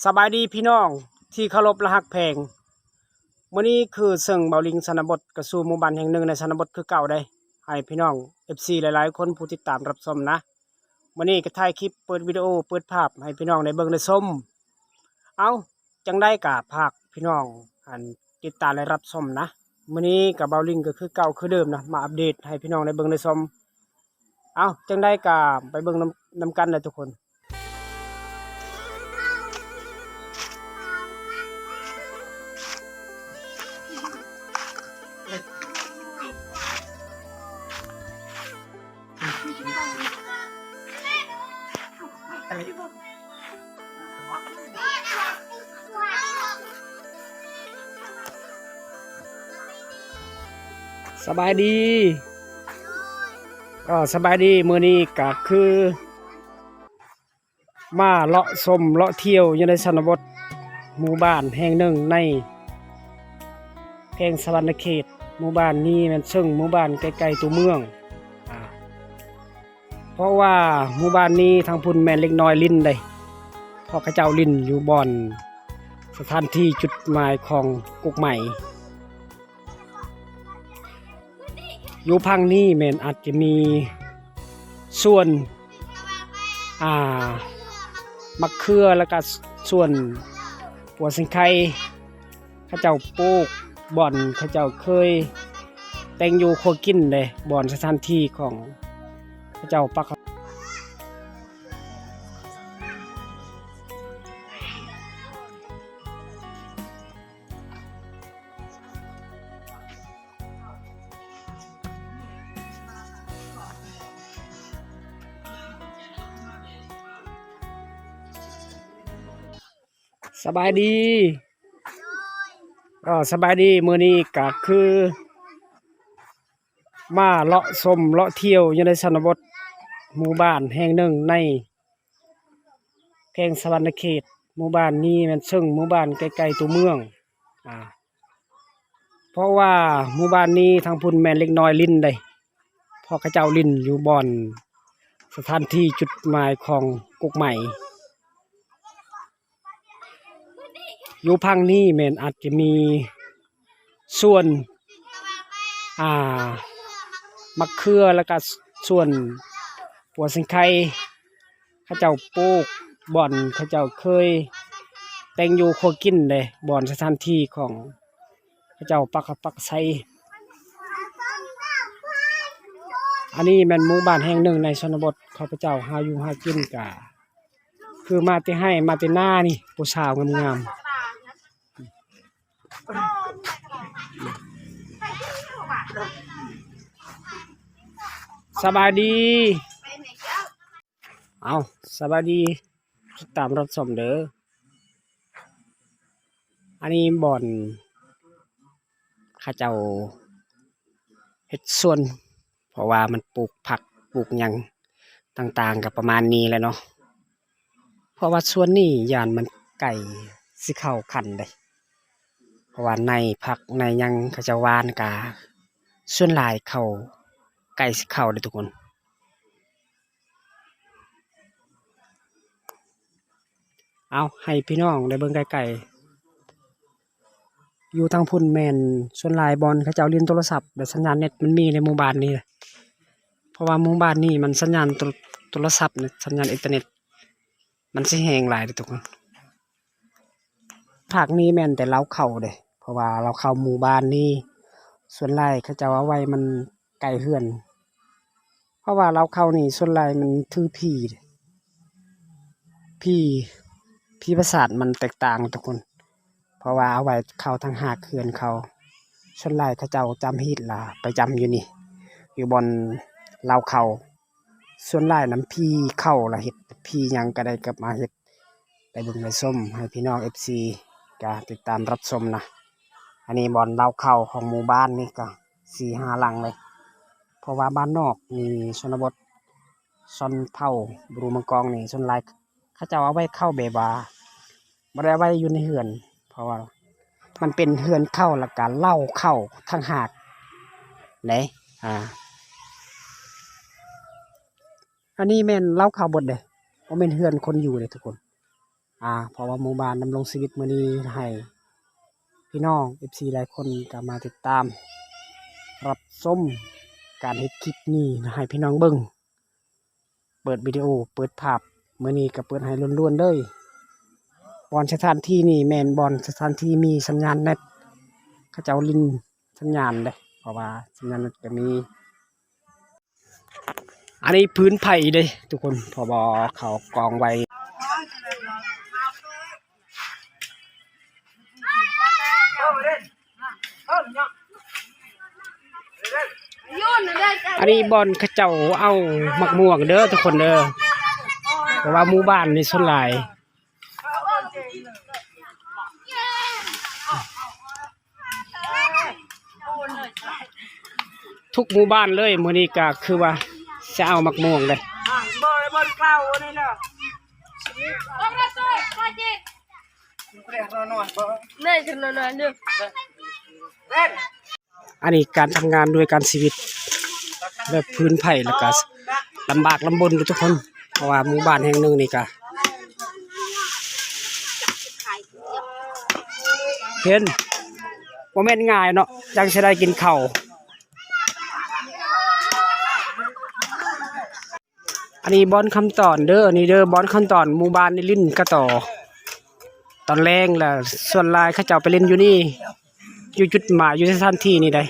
สบายดีพี่น้องที่เคารพและฮักแพงมื้อนี้คือซึ่งเบาลิงชนบทกระสู่หมู่บ้านแห่งหนึ่งในชนบทคือเก่าได้ให้พี่น้อง FC หลายๆคนผู้ติดตามรับชมนะมื้อนี้ก็ถ่ายคลิปเปิดวิดีโอเปิดภาพให้พี่น้องได้เบิ่งได้ชมเอาจังได้กะภาคพี่น้องอันติดตามและรับชมนะมื้อนี้กับเบาลิงก็คือเก่าคือเดิมนะมาอัปเดตให้พี่น้องได้เบิ่งได้ชมเอาจังได้กะไปเบิ่งนำกันเลยทุกคนสบายดีสบายดีมื้อนี้ก็คือมาเลาะชมเลาะเที่ยวอยู่ในชนบทหมู่บ้านแห่งหนึ่งในแขวงสะวรรณเขตหมู่บ้านนี้มันซึ่งหมู่บ้านใกล้ๆตัวเมืองเพราะว่าหมู่บ้านนี้ทางพุ่นแม่นเล็กน้อยลิ้นได้เพราะเขาเจ้าลิ้นอยู่บ่อนสถานที่จุดหมายของกุกใหม่อยู่พังนี้แม่นอาจจะมีส่วนมะเขือแล้วก็ส่วนปัวสิงไข่เขาเจ้าปลูกบ่อนเขาเจ้าเคยแต่งอยู่โคกินเลยบ่อนสถานที่ของเขาเจ้าปักสบายดีสบายดีมื้อนี้ก็คือมาเลาะชมเลาะเที่ยวอยู่ในชนบทหมู่บ้านแห่งหนึ่งในแขวงสะวรรณเขตหมู่บ้านนี้มันซึ่งหมู่บ้านใกล้ๆตัวเมืองเพราะว่าหมู่บ้านนี้ทางพุ่นแม่นเล็กน้อยลิ้นได้เพราะเขาเจ้าลิ้นอยู่บ่อนสถานที่จุดหมายของกุกใหม่อยู่พังนี้แม่นอาจจะมีส่วนมะเขือแล้วก็ส่วนปัวสิงไข่เขาเจ้าปลูกบ่อนเขาเจ้าเคยแต่งอยู่โคกินเลยบ่อนสถานที่ของเขาเจ้าปักไซอันนี้แม่นหมู่บ้านแห่งหนึ่งในชนบทข้าพเจ้าหาอยู่หากินกะคือมาแต่ให้มาแต่หน้านี่ผู้สาวงามๆสบายดีเอาสบายดีตามรับชมเด้ออันนี้บ่อนข้าเจ้าเฮ็ดสวนเพราะว่ามันปลูกผักปลูกหยังต่างๆกับประมาณนี้แหละเนาะเพราะว่าสวนนี้ย่านมันไก่สิเข้าคันเลยเพราะว่าในผักในหยังเขาจะหว่านกาส่วนหลายเข้าไก่สิเข้าเลยทุกคนเอาให้พี่น้องได้เบิ่งไกลๆอยู่ทางพุ่นแม่นส่วนหลายบอนเขาเจ้าเล่นโทรศัพท์แต่สัญญาณเน็ตมันมีในหมู่บ้านนี้เพราะว่าหมู่บ้านนี้มันสัญญาณโทรศัพท์เนี่ยสัญญาณอินเทอร์เน็ตมันสิแรงหลายเลยทุกคนภาคนี้แม่นแต่เราเข้าเด้เพราะว่าเราเข้าหมู่บ้านนี้ส่วนหลายเขาเจ้าเอาไว้มันไกลเฮือนเพราะว่าเราเข้านี่ส่วนหลายมันถือพี่ประสาทมันแตกต่างทุกคนเพราะว่าเอาไว้เข้าทางหากเขื่อนเขาส่วนหลายเขาเจ้าจำฮีดล่ะไปจำอยู่นี่อยู่บนเราเข้าส่วนหลายน้ำพี่เข้าละเฮ็ดพี่หยังก็ได้กลับมาเฮ็ดได้เบิ่งได้ชมให้พี่น้อง FC ก็ติดตามรับชมนะอันนี้บอนเราเข้าของหมู่บ้านนี่ก็ 4-5 หลังเลยเพราะว่าบ้านนอกมีชนบทชนเผ่าบรูมังกรนี่ส่วนหลายเขาเจ้าเอาไว้เข้าแบบว่าบ่ได้เอาไว้อยู่ในเฮือนเพราะว่ามันเป็นเฮือนเข้าแล้วก็เล่าเข้าทางหากไหนอันนี้แม่นเล่าเข้าบดเด้บ่แม่นเฮือนคนอยู่เลยทุกคน เพราะว่าหมู่บ้านดำรงชีวิตมื้อนี้ให้พี่น้อง FC หลายคนก็มาติดตามรับชมการเฮ็ดคลิปนี้ให้พี่น้องเบิ่งเปิดวิดีโอเปิดภาพมื้อนี้ก็เปิดให้ล้วนๆเลยบอนสถานที่นี่แม่นบอนสถานที่มีสัญญาณเน็ตเขาเจ้าลินสัญญาณเด้เพราะว่าสัญญาณเน็ตก็มีอันนี้พื้นไผ่เด้ทุกคนพอบอเขากองไว้อันนี้บอนเขาเจ้าเอามักม่วงเด้อทุกคนเด้อเพราะว่าหมู่บ้านนี่ส่วนหลายทุกหมู่บ้านเลยมื้อนี้ก็คือว่าจะเอามักม่วงเลยอันนี้การทำงานด้วยการชีวิตแบบพื้นไผ่แล้วก็ลำบากลำบนทุกคนเพราะว่าหมู่บ้านแห่งหนึ่งนี่ก็เห็นโมเมนต์ง่ายเนาะจังจะได้กินข้าวอันนี้บอนคำตอนเด้อนี่เด้อบอนคำตอนหมู่บ้านนี่ลิ้นกระต่อตอนแรงแหละส่วนลายเขาเจ้าไปเล่นอยู่นี่อยู่จุดหมายอยู่สถานที่นี่ได้